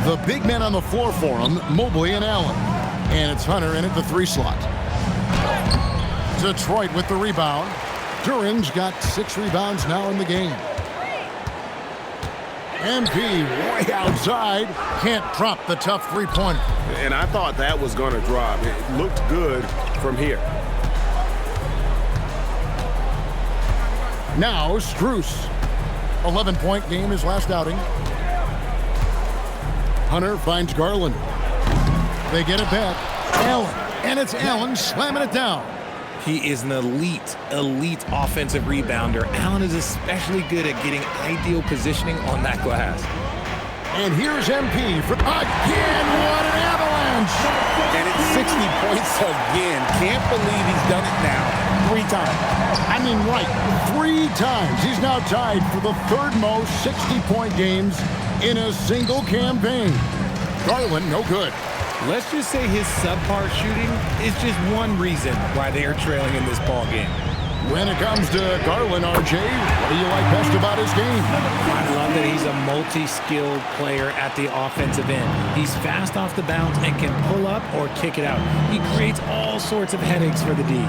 The big men on the floor for him, Mobley and Allen. And it's Hunter in at the 3 slot. Detroit with the rebound. Duran's got 6 rebounds now in the game. MP way outside. Can't drop the tough three-pointer. And I thought that was going to drop. It looked good from here. Now Strus. 11-point game his last outing. Hunter finds Garland. They get it back. Allen. And it's Allen slamming it down. He is an elite offensive rebounder. Allen is especially good at getting ideal positioning on that glass. And here's MP for again. What an avalanche! And it's 60 points again. Can't believe he's done it now 3 times. I mean, right, 3 times. He's now tied for the 3rd most 60-point games in a single campaign. Garland, no good. Let's just say his subpar shooting is just one reason why they are trailing in this ball game. When it comes to Garland, RJ, what do you like best about his game? I love that he's a multi-skilled player at the offensive end. He's fast off the bounce and can pull up or kick it out. He creates all sorts of headaches for the D.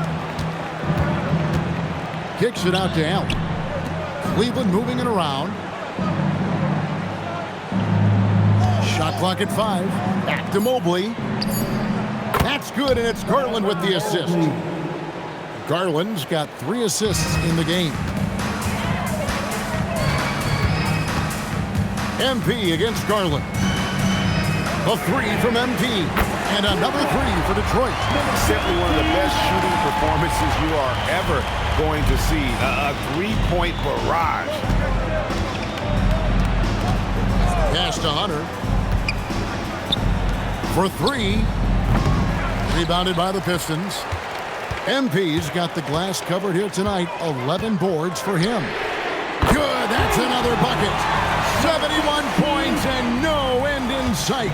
Kicks it out to Allen. Cleveland moving it around. Shot clock at 5. Back to Mobley. That's good, and it's Garland with the assist. Garland's got 3 assists in the game. MP against Garland. A 3 from MP. And another 3 for Detroit. Simply one of the best shooting performances you are ever going to see. A 3-point barrage. Pass to Hunter. For 3. Rebounded by the Pistons. MP's got the glass covered here tonight. 11 boards for him. Good, that's another bucket. 71 points and no end in sight.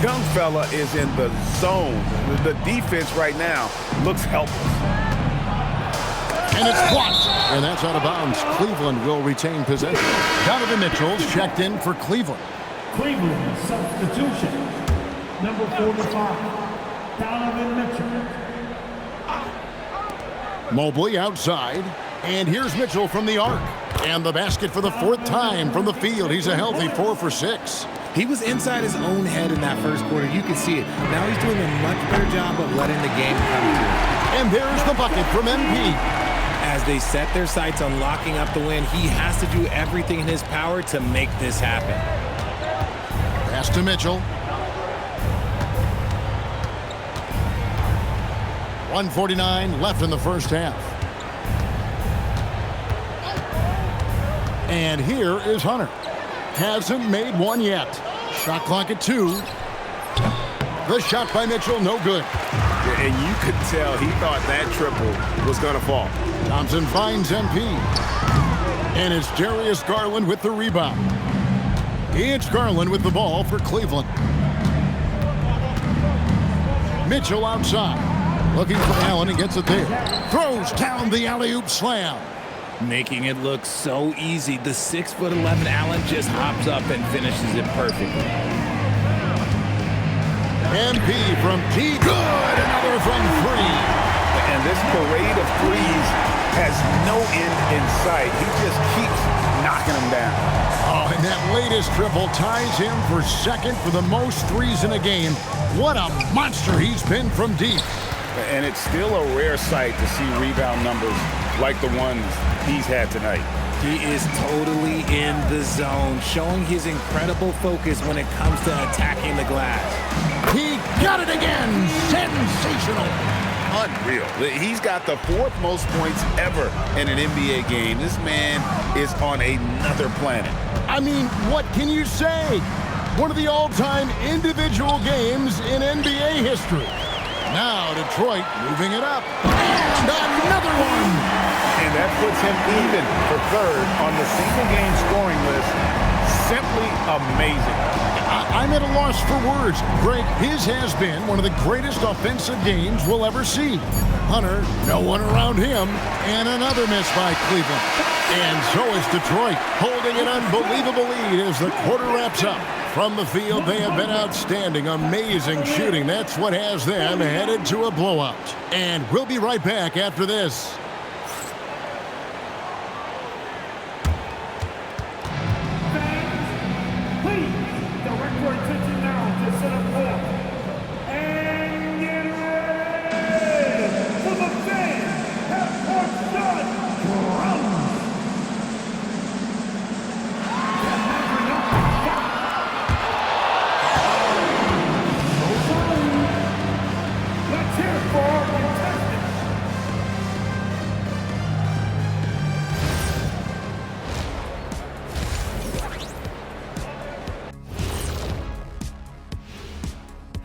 Young fella is in the zone. The defense right now looks helpless. And it's blocked. And that's out of bounds. Cleveland will retain possession. Donovan Mitchell's checked in for Cleveland. Cleveland substitution. Number 45, Donovan Mitchell. Mobley outside. And here's Mitchell from the arc. And the basket for the 4th time from the field. He's a healthy 4 for 6. He was inside his own head in that first quarter. You can see it. Now he's doing a much better job of letting the game come to him. And there's the bucket from MP. As they set their sights on locking up the win, he has to do everything in his power to make this happen. Pass to Mitchell. 1:49 left in the first half. And here is Hunter. Hasn't made one yet. Shot clock at 2. The shot by Mitchell, no good. And you could tell he thought that triple was going to fall. Thompson finds MP. And it's Darius Garland with the rebound. It's Garland with the ball for Cleveland. Mitchell outside. Looking for Allen and gets it there. Throws down the alley-oop slam. Making it look so easy. The 6'11" Allen just hops up and finishes it perfectly. MP from T. Good. Another from 3. And this parade of threes has no end in sight. He just keeps knocking them down. Oh, and that latest triple ties him for 2nd for the most threes in a game. What a monster he's been from deep. And it's still a rare sight to see rebound numbers like the ones he's had tonight. He is totally in the zone, showing his incredible focus when it comes to attacking the glass. He got it again. Sensational. Unreal. He's got the 4th most points ever in an NBA game. This man is on another planet. I mean, what can you say? One of the all-time individual games in NBA history. Now Detroit moving it up. And another one. And that puts him even for 3rd on the single-game scoring list. Simply amazing. I'm at a loss for words. Greg, his has been one of the greatest offensive games we'll ever see. Hunter, no one around him, and another miss by Cleveland. And so is Detroit, holding an unbelievable lead as the quarter wraps up. From the field, they have been outstanding, amazing shooting. That's what has them headed to a blowout. And we'll be right back after this.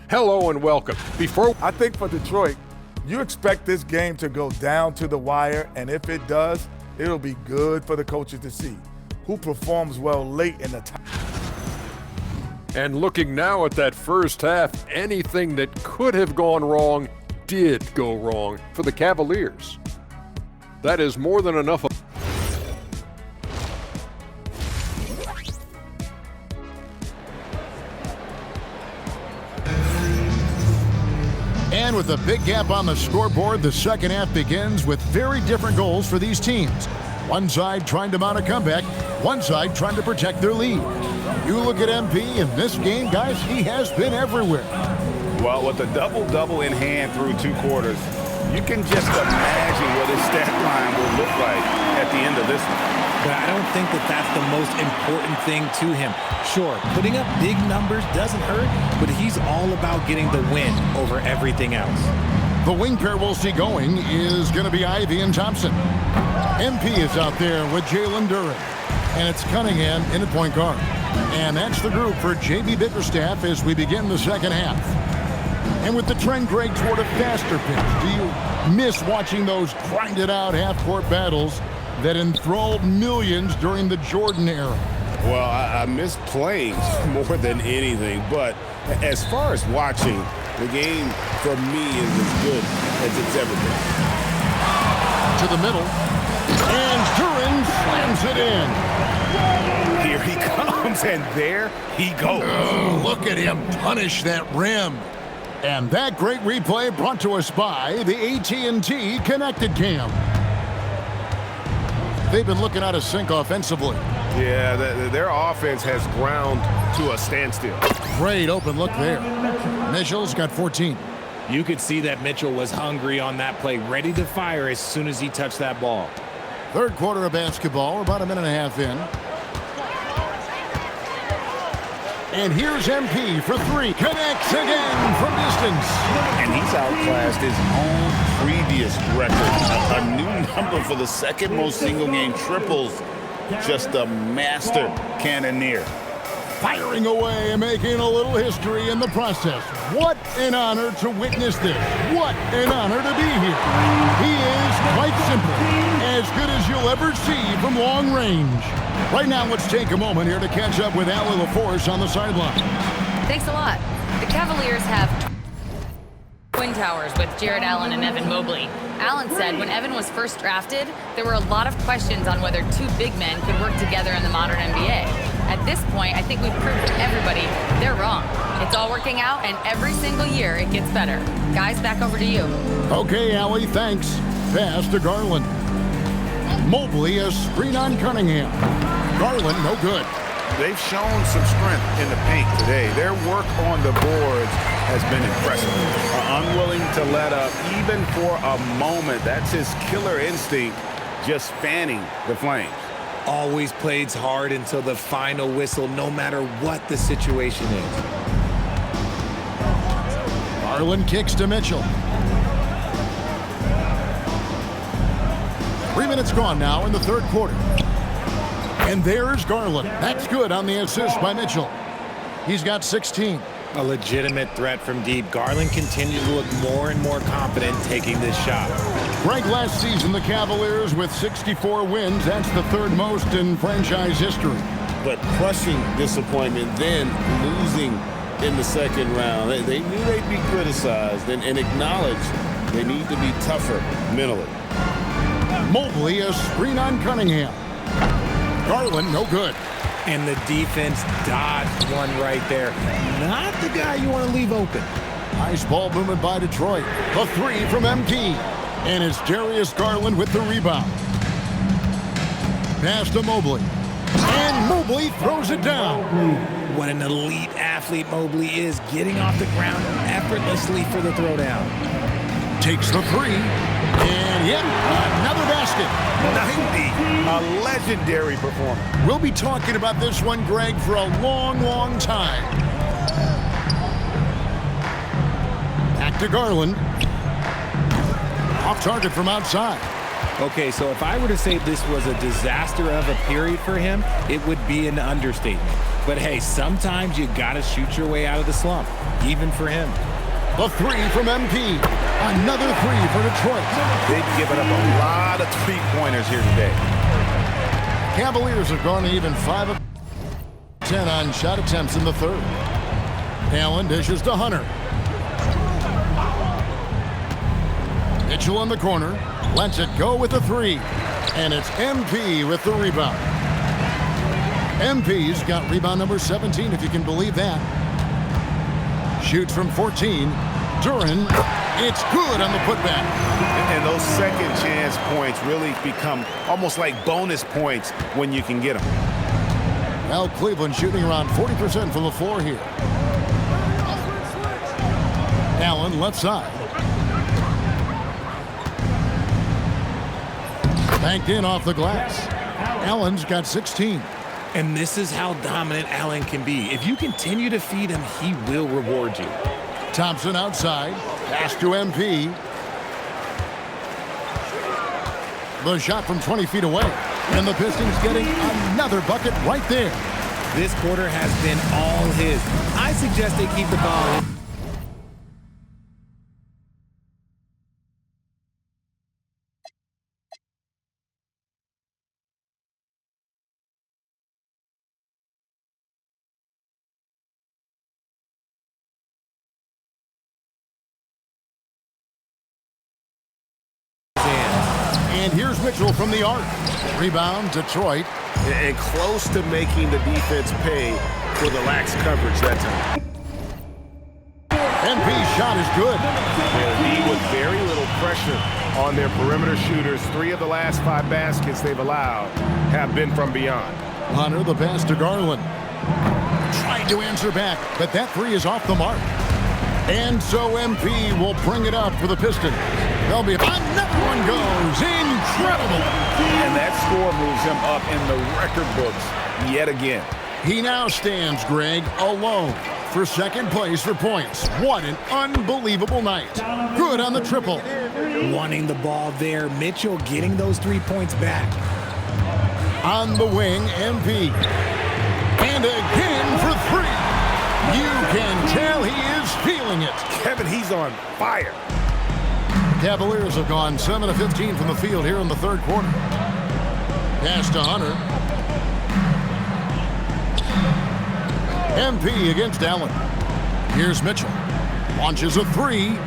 Hello and welcome. I think for Detroit, you expect this game to go down to the wire, and if it does, it'll be good for the coaches to see who performs well late in the time. And looking now at that first half, anything that could have gone wrong did go wrong for the Cavaliers. That is more than enough. And with a big gap on the scoreboard, the second half begins with very different goals for these teams. One side trying to mount a comeback, one side trying to protect their lead. You look at MP in this game, guys, he has been everywhere. Well, with a double-double in hand through 2 quarters, you can just imagine what his stat line will look like at the end of this one. But I don't think that that's the most important thing to him. Sure, putting up big numbers doesn't hurt, but he's all about getting the win over everything else. The wing pair we'll see going is going to be Ivey and Thompson. MP is out there with Jalen Duren. And it's Cunningham in at point guard. And that's the group for J.B. Bickerstaff as we begin the second half. And with the trend, Greg, toward a faster pitch, do you miss watching those grinded-out half-court battles that enthralled millions during the Jordan era? Well, I miss playing more than anything, but as far as watching, the game for me is as good as it's ever been. To the middle, and Duren slams it in. Here he comes, and there he goes. Oh, look at him punish that rim. And that great replay brought to us by the AT&T Connected Cam. They've been looking out of sync offensively. Yeah, their offense has ground to a standstill. Great open look there. Mitchell's got 14. You could see that Mitchell was hungry on that play, ready to fire as soon as he touched that ball. Third quarter of basketball, we're about a minute and a half in. And here's MP for 3. Connects again from distance. And he's outclassed his own previous record. A new number for the second most single-game triples. Just a master cannoneer. Firing away and making a little history in the process. What an honor to witness this. What an honor to be here. He is, quite simply, as good as you'll ever see from long range. Right now, let's take a moment here to catch up with Allie LaForce on the sideline. Thanks a lot. The Cavaliers have twin towers with Jared Allen and Evan Mobley. Allen said when Evan was first drafted, there were a lot of questions on whether 2 big men could work together in the modern NBA. At this point, I think we've proved to everybody they're wrong. It's all working out, and every single year it gets better. Guys, back over to you. Okay, Allie, thanks. Pass to Garland. Mobley, a screen on Cunningham. Garland, no good. They've shown some strength in the paint today. Their work on the boards has been impressive. Unwilling to let up even for a moment. That's his killer instinct, just fanning the flames. Always plays hard until the final whistle, no matter what the situation is. Garland kicks to Mitchell. 3 minutes gone now in the third quarter. And there's Garland. That's good on the assist by Mitchell. He's got 16. A legitimate threat from deep. Garland continues to look more and more confident taking this shot. Greg, last season, the Cavaliers with 64 wins. That's the 3rd most in franchise history. but crushing disappointment, then losing in the second round. They knew they'd be criticized and acknowledged they need to be tougher mentally. Mobley, a screen on Cunningham. Garland, no good. And the defense dodged one right there. Not the guy you want to leave open. Nice ball movement by Detroit. A three from MT. And it's Darius Garland with the rebound. Pass to Mobley. And Mobley throws it down. What an elite athlete Mobley is, getting off the ground effortlessly for the throwdown. Takes the three. And yet another basket. 90, a legendary performance. We'll be talking about this one, Greg, for a long, long time. Back to Garland. Off target from outside. Okay, so if I were to say this was a disaster of a period for him, it would be an understatement. But hey, sometimes you gotta shoot your way out of the slump, even for him. The three from MP. Another three for Detroit. They've given up a lot of three-pointers here today. Cavaliers have gone to even 5 of 10 on shot attempts in the third. Allen dishes to Hunter. Mitchell in the corner. Lets it go with the three. And it's MP with the rebound. MP's got rebound number 17, if you can believe that. Shoots from 14. Duren, it's good on the putback. And those second chance points really become almost like bonus points when you can get them. Well, Cleveland shooting around 40% from the floor here. Allen left side. Banked in off the glass. Allen's got 16. And this is how dominant Allen can be. If you continue to feed him, he will reward you. Thompson outside. Pass to MP. The shot from 20 feet away. And the Pistons getting another bucket right there. This quarter has been all his. I suggest they keep the ball in. And here's Mitchell from the arc. Rebound, Detroit. And close to making the defense pay for the lax coverage that time. MP's shot is good. They'll with very little pressure on their perimeter shooters. 3 of the last 5 baskets they've allowed have been from beyond. Hunter, the pass to Garland. Tried to answer back, but that 3 is off the mark. And so MP will bring it up for the Pistons. They'll be another one goes. Incredible. And that score moves him up in the record books yet again. He now stands, Greg, alone for second place for points. What an unbelievable night. Good on the triple. Wanting the ball there. Mitchell getting those 3 points back. On the wing, MP. And again for 3. You can tell he is feeling it. Kevin, he's on fire. Cavaliers have gone 7 of 15 from the field here in the third quarter. Pass to Hunter. MP against Allen. Here's Mitchell. Launches a 3.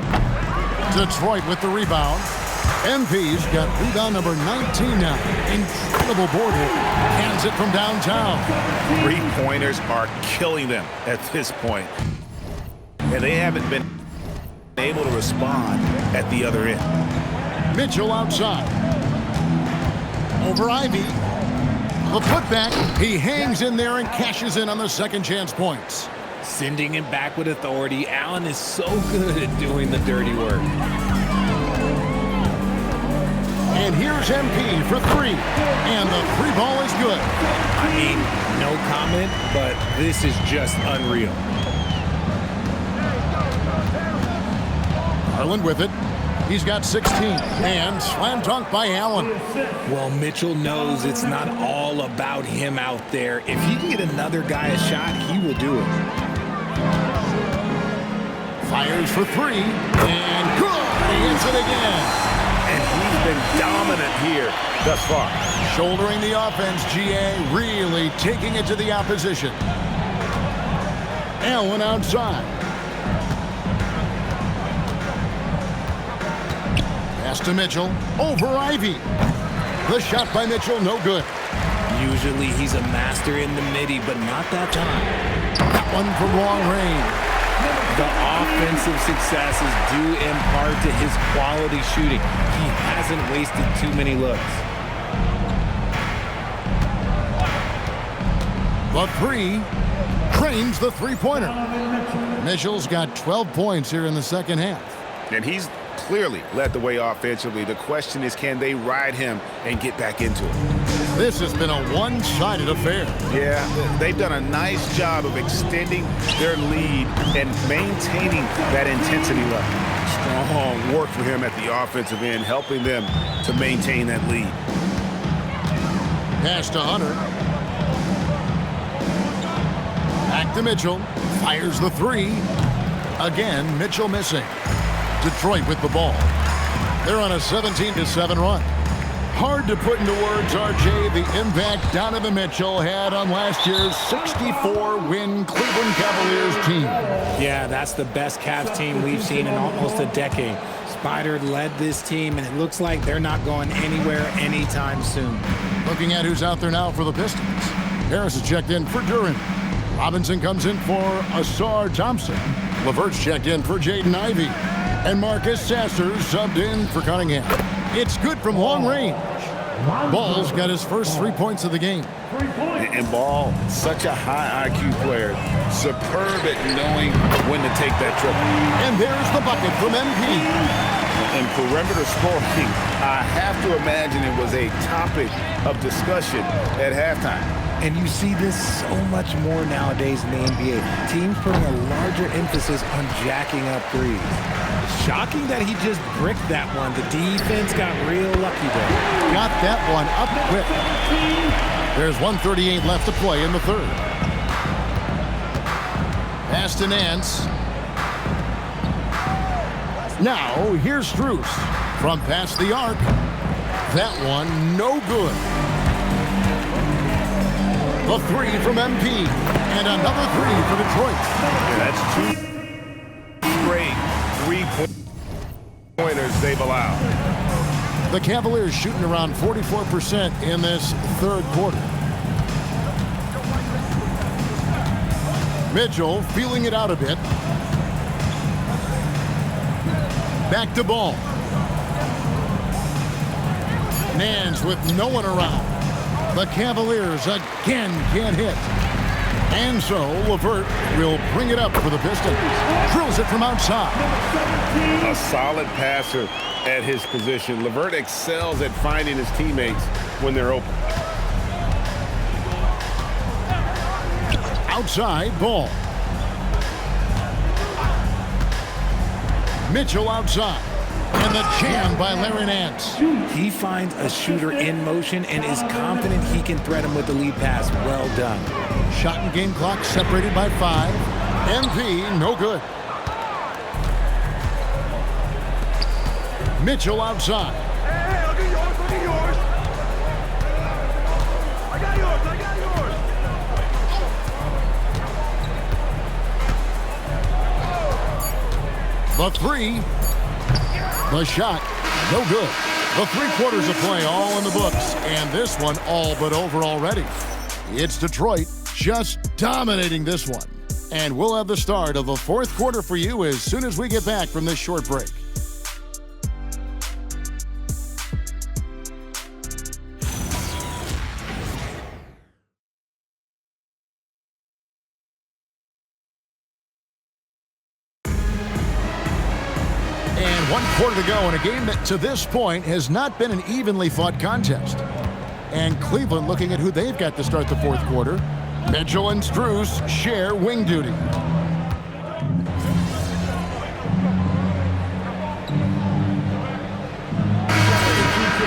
Detroit with the rebound. MP's got rebound number 19 now. Incredible board hit. Cans it from downtown. 3-pointers are killing them at this point. And they haven't been able to respond at the other end. Mitchell outside. Over Ivy. The putback. He hangs in there and cashes in on the second chance points. Sending him back with authority. Allen is so good at doing the dirty work. And here's MP for 3. And the 3 ball is good. I mean, no comment, but this is just unreal. Garland with it. He's got 16. And slam dunk by Allen. Well, Mitchell knows it's not all about him out there. If he can get another guy a shot, he will do it. Fires for 3. And good. He hits it again. and he's been dominant here thus far. Shouldering the offense, GA, really taking it to the opposition. Allen outside. Pass to Mitchell, over Ivy. The shot by Mitchell, no good. Usually he's a master in the midi, but not that time. That one from long range. The offensive success is due in part to his quality shooting. He hasn't wasted too many looks. The three trains the three-pointer. Mitchell's got 12 points here in the second half. And he's clearly led the way offensively. The question is, can they ride him and get back into it? This has been a one-sided affair. Yeah, they've done a nice job of extending their lead and maintaining that intensity level. Strong work for him at the offensive end, helping them to maintain that lead. Pass to Hunter. Back to Mitchell. Fires the three. Again, Mitchell missing. Detroit with the ball. They're on a 17-7 run. Hard to put into words, RJ, the impact Donovan Mitchell had on last year's 64-win Cleveland Cavaliers team. Yeah, that's the best Cavs team we've seen in almost a decade. Spider led this team, and it looks like they're not going anywhere anytime soon. Looking at who's out there now for the Pistons. Harris is checked in for Duren. Robinson comes in for Asar Thompson. LeVert's checked in for Jaden Ivey. And Marcus Sasser subbed in for Cunningham. It's good from long range. Ball's got his first 3 points of the game. And Ball, such a high IQ player. Superb at knowing when to take that triple. And there's the bucket from MP. And perimeter scoring, I have to imagine it was a topic of discussion at halftime. And you see this so much more nowadays in the NBA. Teams putting a larger emphasis on jacking up threes. Shocking that he just bricked that one. The defense got real lucky there. Got that one up quick. There's 1:38 left to play in the third. Pass to Nance. Now, here's Strus. From past the arc. That one, no good. The three from MP. And another three for Detroit. That's two straight three-pointers they've allowed. The Cavaliers shooting around 44% in this third quarter. Mitchell feeling it out a bit. Back to Ball. Nance with no one around. The Cavaliers again can't hit. And so LeVert will bring it up for the Pistons. Drills it from outside. A solid passer at his position. LeVert excels at finding his teammates when they're open. Outside, Ball. Mitchell outside. And the jam by Larry Nance. He finds a shooter in motion and is confident he can thread him with the lead pass. Well done. Shot and game clock separated by 5. MP, no good. Mitchell outside. Hey, look at yours, look at yours. I got yours, I got yours. The three. The shot, no good. The 3 quarters of play all in the books, and this one all but over already. It's Detroit just dominating this one. And we'll have the start of the fourth quarter for you as soon as we get back from this short break. And 1 quarter to go in a game that to this point has not been an evenly fought contest. And Cleveland looking at who they've got to start the fourth quarter. Mitchell and Strus share wing duty.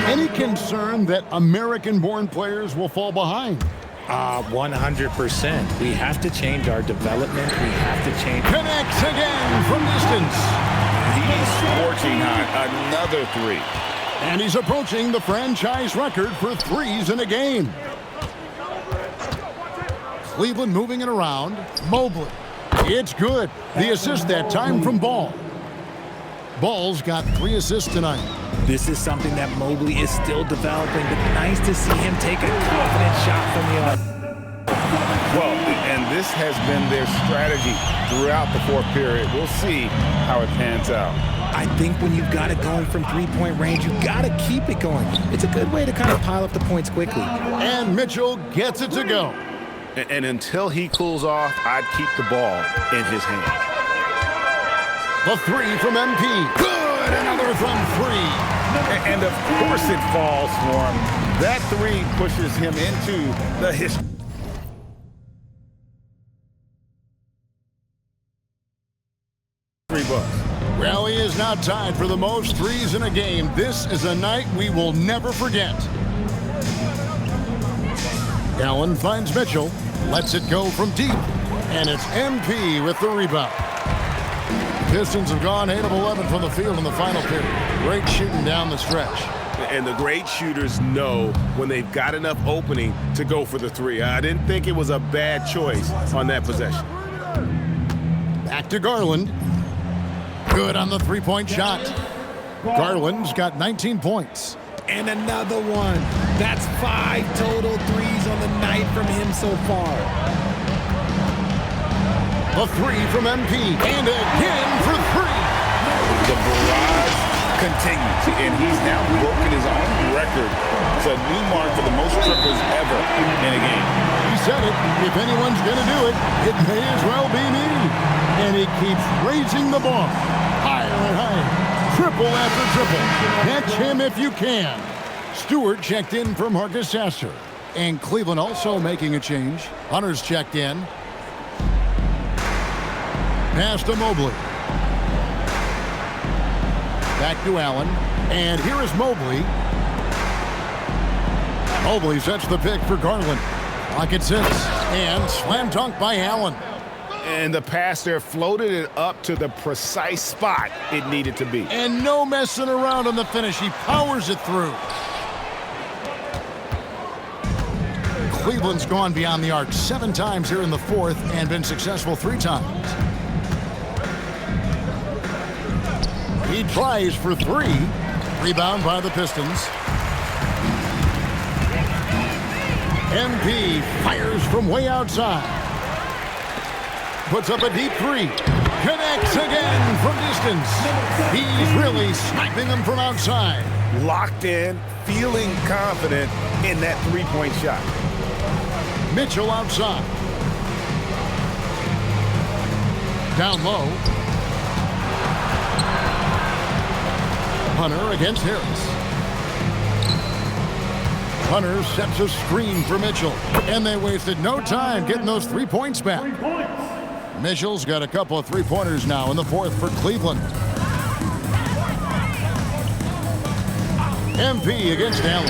Any concern that American-born players will fall behind? 100%. We have to change our development. We have to change. Connects again from distance. He's scorching hot. Another three. And he's approaching the franchise record for threes in a game. Cleveland moving it around. Mobley. It's good. The assist that time from Ball. Ball's got 3 assists tonight. This is something that Mobley is still developing, but nice to see him take a confident shot from the arc. Well, and this has been their strategy throughout the fourth period. We'll see how it pans out. I think when you've got it going from three-point range, you've got to keep it going. It's a good way to kind of pile up the points quickly. And Mitchell gets it to go. And until he cools off, I'd keep the ball in his hand. The 3 from MP. Good! Another from 3. And of course it falls for him. That 3 pushes him into the history. Well, he is now tied for the most threes in a game. This is a night we will never forget. Allen finds Mitchell, lets it go from deep, and it's MP with the rebound. Pistons have gone 8 of 11 from the field in the final period. Great shooting down the stretch. And the great shooters know when they've got enough opening to go for the 3. I didn't think it was a bad choice on that possession. Back to Garland. Good on the 3-point shot. Garland's got 19 points. And another one. That's 5 total threes on the night from him so far. A 3 from MP. And again for 3. The barrage continues, and he's now broken his own record. It's a new mark for the most triples ever in a game. He said it. If anyone's going to do it, it may as well be me. And he keeps raising the bar. Higher and higher. Triple after triple. Catch him if you can. Stewart checked in for Marcus Sasser. And Cleveland also making a change. Hunter's checked in. Pass to Mobley. Back to Allen. And here is Mobley. Mobley sets the pick for Garland. Clock at 6. And slam dunk by Allen. And the pass there floated it up to the precise spot it needed to be. And no messing around on the finish. He powers it through. Cleveland's gone beyond the arc 7 times here in the fourth and been successful 3 times. He tries for 3. Rebound by the Pistons. MP fires from way outside. Puts up a deep 3. Connects again from distance. He's really sniping them from outside. Locked in, feeling confident in that 3-point shot. Mitchell outside. Down low. Hunter against Harris. Hunter sets a screen for Mitchell. And they wasted no time getting those 3 points back. 3 points. Mitchell's got a couple of 3-pointers now in the fourth for Cleveland. MP against Allen.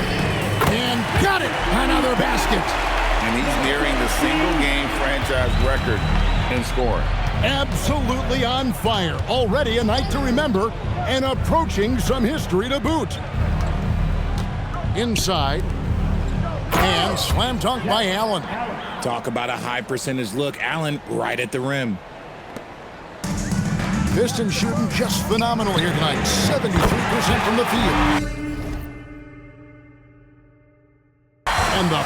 And got it! Another basket. And he's nearing the single-game franchise record in scoring. Absolutely on fire. Already a night to remember and approaching some history to boot. Inside. And slam dunk by Allen. Talk about a high percentage look. Allen right at the rim. Pistons shooting just phenomenal here tonight. 73% from the field. And the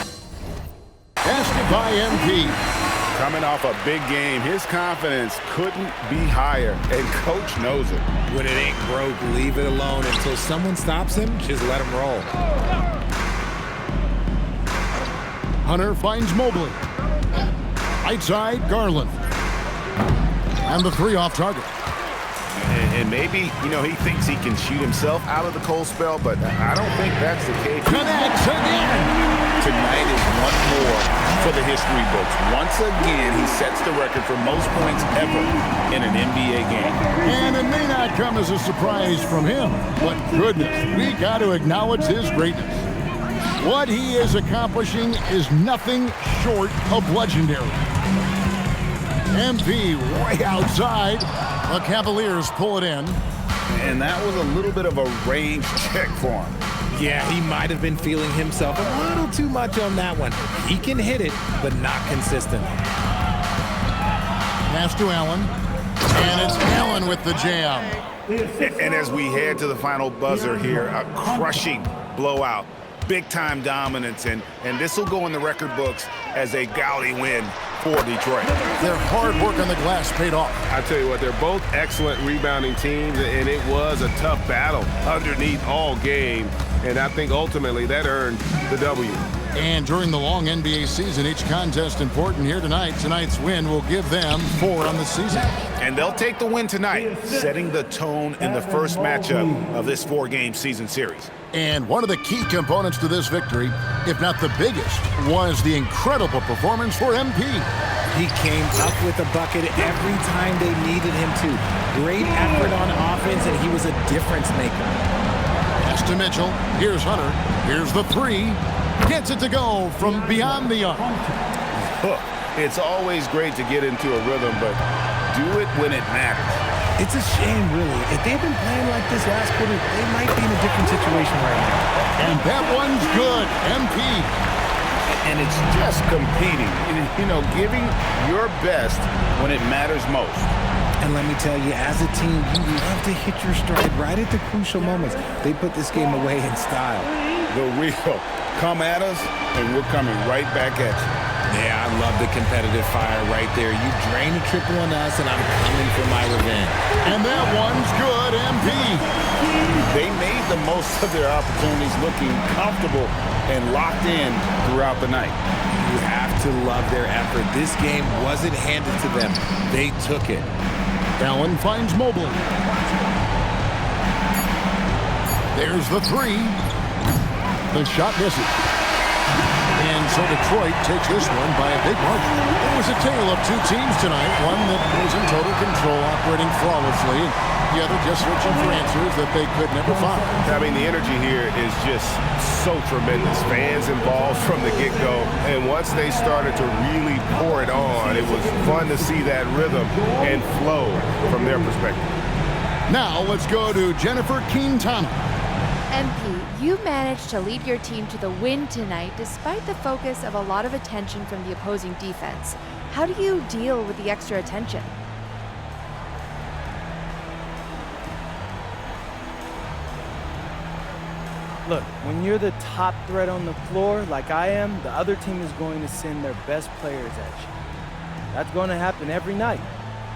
basket by MP. Coming off a big game, his confidence couldn't be higher, and Coach knows it. When it ain't broke, leave it alone until someone stops him. Just let him roll. Hunter finds Mobley. Right side, Garland. And the 3 off target. And maybe, he thinks he can shoot himself out of the cold spell, but I don't think that's the case. Connects again. Tonight is one more for the history books. Once again, he sets the record for most points ever in an NBA game. And it may not come as a surprise from him, but goodness, we got to acknowledge his greatness. What he is accomplishing is nothing short of legendary. MP way outside. The Cavaliers pull it in. And that was a little bit of a range check for him. Yeah, he might have been feeling himself a little too much on that one. He can hit it, but not consistently. Pass to Allen. And it's Allen with the jam. And as we head to the final buzzer here, a crushing blowout, big-time dominance, and this will go in the record books as a gaudy win for Detroit. Their hard work on the glass paid off. I tell you what, they're both excellent rebounding teams, and it was a tough battle underneath all game, and I think ultimately that earned the W. And during the long NBA season, each contest important here tonight. Tonight's win will give them 4 on the season. And they'll take the win tonight, setting the tone in the first matchup of this 4-game season series. And one of the key components to this victory, if not the biggest, was the incredible performance for MP. He came up with a bucket every time they needed him to. Great effort on offense, and he was a difference maker. Pass to Mitchell. Here's Hunter. Here's the 3. Gets it to go from beyond the arc. It's always great to get into a rhythm, but do it when it matters. It's a shame, really. If they'd been playing like this last quarter, they might be in a different situation right now. And that one's good. MP. And it's just competing, you know, giving your best when it matters most. And let me tell you, as a team, you love to hit your stride right at the crucial moments. They put this game away in style. The real come at us, and we're coming right back at you. Yeah, I love the competitive fire right there. You drain a triple on us, and I'm coming for my revenge. And that one's good, MP. They made the most of their opportunities, looking comfortable and locked in throughout the night. You have to love their effort. This game wasn't handed to them. They took it. Allen finds Mobley. There's the 3. The shot misses. And so Detroit takes this one by a big margin. It was a tale of 2 teams tonight. One that was in total control, operating flawlessly. The other just searching for answers that they could never find. I mean, the energy here is just so tremendous. Fans involved from the get-go. And once they started to really pour it on, it was fun to see that rhythm and flow from their perspective. Now let's go to Jennifer Quintana. MP, you managed to lead your team to the win tonight despite the focus of a lot of attention from the opposing defense. How do you deal with the extra attention? Look, when you're the top threat on the floor like I am, the other team is going to send their best players at you. That's going to happen every night.